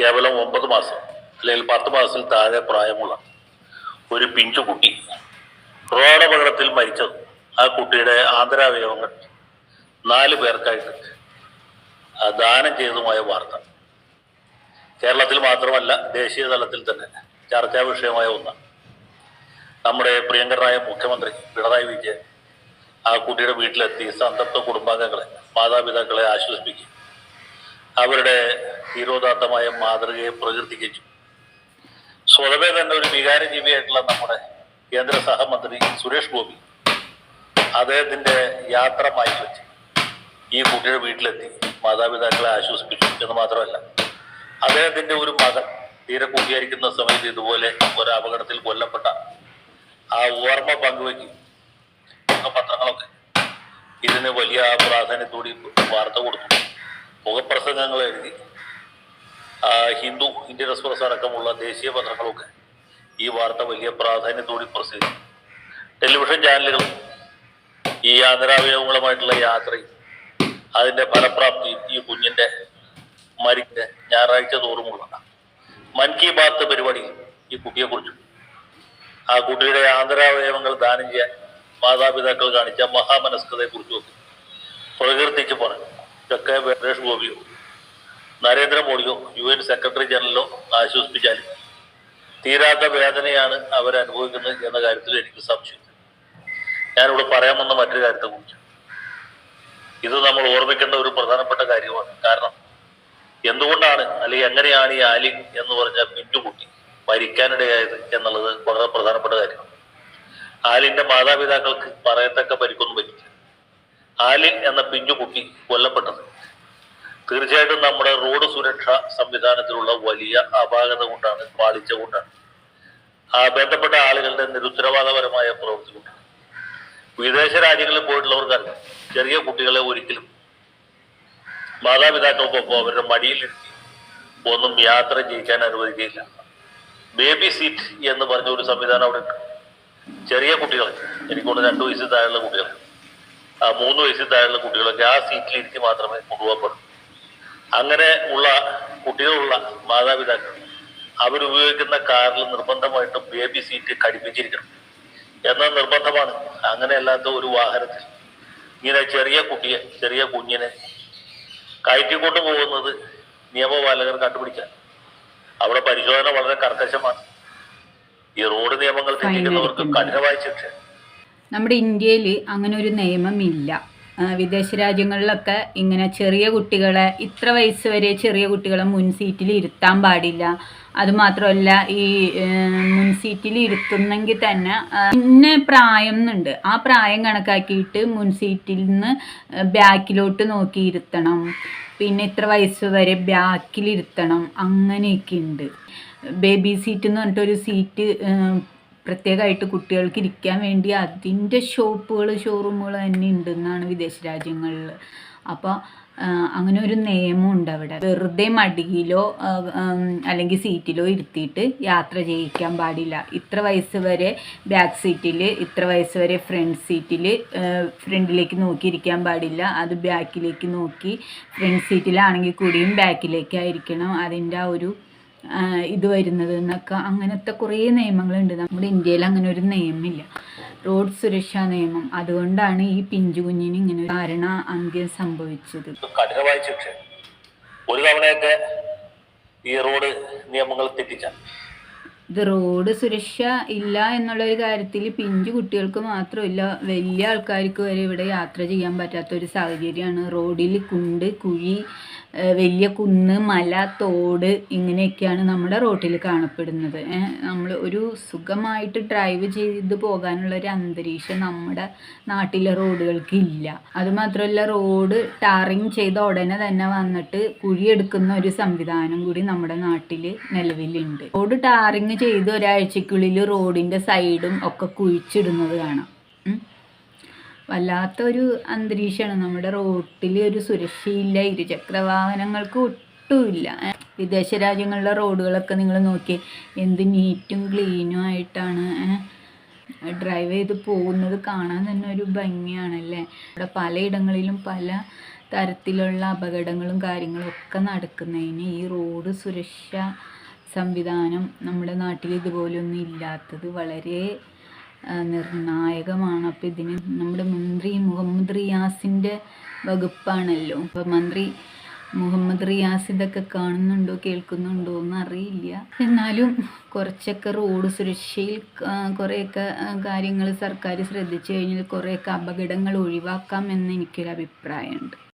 കേവലം 9 മാസം അല്ലെങ്കിൽ 10 മാസത്തിൽ താഴെ പ്രായമുള്ള ഒരു പിഞ്ചുകുട്ടി റോഡപകടത്തിൽ മരിച്ചത്. ആ കുട്ടിയുടെ ആന്തരാവയവങ്ങൾ 4 പേർക്കായിട്ട് ദാനം ചെയ്തതുമായ വാർത്ത കേരളത്തിൽ മാത്രമല്ല ദേശീയ തലത്തിൽ തന്നെ ചർച്ചാ വിഷയമായ ഒന്നാണ്. നമ്മുടെ പ്രിയങ്കരനായ മുഖ്യമന്ത്രി പിണറായി വിജയൻ ആ കുട്ടിയുടെ വീട്ടിലെത്തി സംതൃപ്ത കുടുംബാംഗങ്ങളെ, മാതാപിതാക്കളെ ആശ്വസിപ്പിക്കും, അവരുടെ ധീരോദാത്തമായ മാതൃകയെ പ്രകീർത്തിച്ചു. സ്വതവേ തന്നെ ഒരു വികാരജീവിയായിട്ടുള്ള നമ്മുടെ കേന്ദ്ര സഹമന്ത്രി സുരേഷ് ഗോപി അദ്ദേഹത്തിന്റെ യാത്ര മാറ്റിവെച്ച് ഈ കുട്ടിയുടെ വീട്ടിലെത്തി മാതാപിതാക്കളെ ആശ്വസിപ്പിച്ചു എന്ന് മാത്രമല്ല, അദ്ദേഹത്തിന്റെ ഒരു മകൻ തീരെ കുട്ടിയായിരിക്കുന്ന സമയത്ത് ഇതുപോലെ ഒരു അപകടത്തിൽ കൊല്ലപ്പെട്ട ആ ഓർമ്മ പങ്കുവയ്ക്കും. പത്രങ്ങളൊക്കെ ഇതിന് വലിയ പ്രാധാന്യത്തോടെ വാർത്ത കൊടുത്തു, മുഖപ്രസംഗങ്ങൾ എഴുതി. ഹിന്ദു, ഇന്ത്യൻ എക്സ്പ്രസ് അടക്കമുള്ള ദേശീയ പത്രങ്ങളൊക്കെ ഈ വാർത്ത വലിയ പ്രാധാന്യത്തോടെ പ്രസിദ്ധീകരിച്ചു. ടെലിവിഷൻ ചാനലുകൾ ഈ ആന്തരാവയവങ്ങളുമായിട്ടുള്ള യാത്രയും അതിന്റെ ഫലപ്രാപ്തിയും ഈ കുഞ്ഞിന്റെ മരിക്കുന്ന ഞായറാഴ്ച തോറുമുള്ള മൻ കി ബാത്ത് പരിപാടിയിൽ ഈ കുട്ടിയെക്കുറിച്ചും ആ കുട്ടിയുടെ ആന്തരാവയവങ്ങൾ ദാനം ചെയ്യാൻ മാതാപിതാക്കൾ കാണിച്ച മഹാമനസ്കതയെക്കുറിച്ചും പ്രകീർത്തിച്ച് പറഞ്ഞു. ഇതൊക്കെ സുരേഷ് ഗോപിയോ നരേന്ദ്രമോദിയോ UN സെക്രട്ടറി ജനറലോ ആശ്വസിപ്പിച്ചാലും തീരാത്ത വേദനയാണ് അവരനുഭവിക്കുന്നത് എന്ന കാര്യത്തിൽ എനിക്ക് സംശയം. ഞാനിവിടെ പറയാൻ വന്ന മറ്റൊരു കാര്യത്തെക്കുറിച്ച്, ഇത് നമ്മൾ ഓർമ്മിക്കേണ്ട ഒരു പ്രധാനപ്പെട്ട കാര്യമാണ്. കാരണം എന്തുകൊണ്ടാണ് അല്ലെങ്കിൽ എങ്ങനെയാണ് ഈ ആലിൻ എന്ന് പറഞ്ഞ പിഞ്ചുകുട്ടി മരിക്കാനിടയായത് എന്നുള്ളത് വളരെ പ്രധാനപ്പെട്ട കാര്യമാണ്. ആലിന്റെ മാതാപിതാക്കൾക്ക് പറയത്തക്ക പരിക്കൊന്നും പറ്റില്ല. ആലിൻ എന്ന പിഞ്ചുകുട്ടി കൊല്ലപ്പെട്ടത് തീർച്ചയായിട്ടും നമ്മുടെ റോഡ് സുരക്ഷാ സംവിധാനത്തിലുള്ള വലിയ അപാകത കൊണ്ടാണ്, പാളിച്ച കൊണ്ടാണ്, ബന്ധപ്പെട്ട ആളുകളുടെ നിരുത്തരവാദപരമായ പ്രവൃത്തി കൊണ്ടാണ്. വിദേശ രാജ്യങ്ങളിൽ പോയിട്ടുള്ളവർക്കറിയാം, ചെറിയ കുട്ടികളെ ഒരിക്കലും മാതാപിതാക്കൾക്കൊപ്പം അവരുടെ മടിയിലിരുത്തി ഒന്നും യാത്ര ചെയ്യിക്കാൻ അനുവദിക്കുകയില്ല. ബേബി സീറ്റ് എന്ന് പറഞ്ഞ ഒരു സംവിധാനം അവിടെ ഉണ്ട്. ചെറിയ കുട്ടികളെ, എനിക്കൊണ്ട് 2 വയസ്സിൽ താഴെയുള്ള കുട്ടികൾ, 3 വയസ്സിൽ താഴെയുള്ള കുട്ടികളൊക്കെ ആ സീറ്റിലിരുത്തി മാത്രമേ കൊണ്ടുപോകപ്പെടൂ. അങ്ങനെ ഉള്ള കുട്ടികളുള്ള മാതാപിതാക്കൾ അവരുപയോഗിക്കുന്ന കാറിൽ നിർബന്ധമായിട്ടും ബേബി സീറ്റ് ഘടിപ്പിച്ചിരിക്കണം എന്ന നിർബന്ധമാണ്. അങ്ങനെ അല്ലാത്ത ഒരു വാഹനത്തിൽ ഇങ്ങനെ ചെറിയ കുഞ്ഞിനെ കയറ്റിക്കൊണ്ടു പോകുന്നത് നിയമപാലകർ കണ്ടുപിടിച്ചാൽ അവിടെ പരിശോധന വളരെ കർക്കശമാണ്. ഈ റോഡ് നിയമങ്ങൾ തെറ്റിക്കുന്നവർക്ക് കഠിനമായ ശിക്ഷ. നമ്മുടെ ഇന്ത്യയിൽ അങ്ങനെ ഒരു നിയമമില്ല. വിദേശ രാജ്യങ്ങളിലൊക്കെ ഇങ്ങനെ ചെറിയ കുട്ടികളെ, ഇത്ര വയസ്സ് വരെ ചെറിയ കുട്ടികളെ മുൻ സീറ്റിൽ ഇരുത്താൻ പാടില്ല. അതുമാത്രമല്ല, ഈ മുൻ സീറ്റിൽ ഇരുത്തുന്നെങ്കിൽ തന്നെ ഇന്ന പ്രായം എന്നുണ്ട്. ആ പ്രായം കണക്കാക്കിയിട്ട് മുൻ സീറ്റിൽ നിന്ന് ബാക്കിലോട്ട് നോക്കി ഇരുത്തണം. പിന്നെ ഇത്ര വയസ്സ് വരെ ബാക്കിലിരുത്തണം. അങ്ങനെയൊക്കെ ഉണ്ട്. ബേബി സീറ്റ് എന്ന് പറഞ്ഞിട്ടൊരു സീറ്റ് പ്രത്യേകമായിട്ട് കുട്ടികൾക്ക് ഇരിക്കാൻ വേണ്ടി അതിൻ്റെ ഷോറൂമുകൾ തന്നെ ഉണ്ടെന്നാണ് വിദേശ രാജ്യങ്ങളിൽ. അപ്പോൾ അങ്ങനെ ഒരു നിയമമുണ്ട് അവിടെ. വെറുതെ മടിയിലോ അല്ലെങ്കിൽ സീറ്റിലോ ഇരുത്തിയിട്ട് യാത്ര ചെയ്യിക്കാൻ പാടില്ല. ഇത്ര വയസ്സ് വരെ ബാക്ക് സീറ്റിൽ, ഇത്ര വയസ്സ് വരെ ഫ്രണ്ട് സീറ്റിൽ, ഫ്രണ്ടിലേക്ക് നോക്കി ഇരിക്കാൻ പാടില്ല. അത് ബാക്കിലേക്ക് നോക്കി, ഫ്രണ്ട് സീറ്റിലാണെങ്കിൽ കൂടിയും ബാക്കിലേക്കായിരിക്കണം അതിൻ്റെ ആ ഒരു ഇത് വരുന്നത് എന്നൊക്കെ. അങ്ങനത്തെ കുറേ നിയമങ്ങളുണ്ട്. നമ്മുടെ ഇന്ത്യയിൽ അങ്ങനെ ഒരു നിയമമില്ല, റോഡ് സുരക്ഷാ നിയമം. അതുകൊണ്ടാണ് ഈ പിഞ്ചു കുഞ്ഞിന് ഇങ്ങനെ മരണ അന്ത്യം സംഭവിച്ചത്. കഠിനമായ ശിക്ഷ. ഒരു തവണയൊക്കെ ഈ റോഡ് നിയമങ്ങൾ തെറ്റിച്ച ഇത് റോഡ് സുരക്ഷ ഇല്ല എന്നുള്ളൊരു കാര്യത്തിൽ പിഞ്ചു കുട്ടികൾക്ക് മാത്രമല്ല, വലിയ ആൾക്കാർക്ക് വരെ ഇവിടെ യാത്ര ചെയ്യാൻ പറ്റാത്തൊരു സാഹചര്യമാണ്. റോഡിൽ കുണ്ട്, കുഴി, വലിയ കുന്ന്, മല, തോട് ഇങ്ങനെയൊക്കെയാണ് നമ്മുടെ റോട്ടിൽ കാണപ്പെടുന്നത്. നമ്മൾ ഒരു സുഖമായിട്ട് ഡ്രൈവ് ചെയ്ത് പോകാനുള്ളൊരു അന്തരീക്ഷം നമ്മുടെ നാട്ടിലെ റോഡുകൾക്ക് ഇല്ല. അതുമാത്രമല്ല, റോഡ് ടാറിങ് ചെയ്ത ഉടനെ തന്നെ വന്നിട്ട് കുഴിയെടുക്കുന്ന ഒരു സംവിധാനം കൂടി നമ്മുടെ നാട്ടിൽ നിലവിലുണ്ട്. റോഡ് ടാറിങ് ചെയ്ത് ഒരാഴ്ചക്കുള്ളിൽ റോഡിൻ്റെ സൈഡും ഒക്കെ കുഴിച്ചിടുന്നത് കാണാം. വല്ലാത്തൊരു അന്തരീക്ഷമാണ്. നമ്മുടെ റോട്ടിൽ ഒരു സുരക്ഷയില്ല, ഇരുചക്ര വാഹനങ്ങൾക്ക് ഒട്ടുമില്ല. വിദേശ രാജ്യങ്ങളിലെ റോഡുകളൊക്കെ നിങ്ങൾ നോക്കി എന്ത് നീറ്റും ക്ലീനും ആയിട്ടാണ് ഡ്രൈവ് ചെയ്ത് പോകുന്നത്. കാണാൻ തന്നെ ഒരു ഭംഗിയാണല്ലേ. ഇവിടെ പലയിടങ്ങളിലും പല തരത്തിലുള്ള അപകടങ്ങളും കാര്യങ്ങളും ഒക്കെ നടക്കുന്നതിന് ഈ റോഡ് സുരക്ഷാ സംവിധാനം നമ്മുടെ നാട്ടിൽ ഇതുപോലൊന്നും ഇല്ലാത്തത് വളരെ നിർണായകമാണ്. അപ്പോൾ ഇതിന് നമ്മുടെ മന്ത്രി മുഹമ്മദ് റിയാസിൻ്റെ വകുപ്പാണല്ലോ. അപ്പോൾ മന്ത്രി മുഹമ്മദ് റിയാസ് ഇതൊക്കെ കാണുന്നുണ്ടോ കേൾക്കുന്നുണ്ടോ എന്ന് അറിയില്ല. എന്നാലും കുറച്ചൊക്കെ റോഡ് സുരക്ഷയിൽ കുറേയൊക്കെ കാര്യങ്ങൾ സർക്കാർ ശ്രദ്ധിച്ചു കഴിഞ്ഞാൽ കുറേയൊക്കെ അപകടങ്ങൾ ഒഴിവാക്കാം എന്ന് എനിക്കൊരു അഭിപ്രായമുണ്ട്.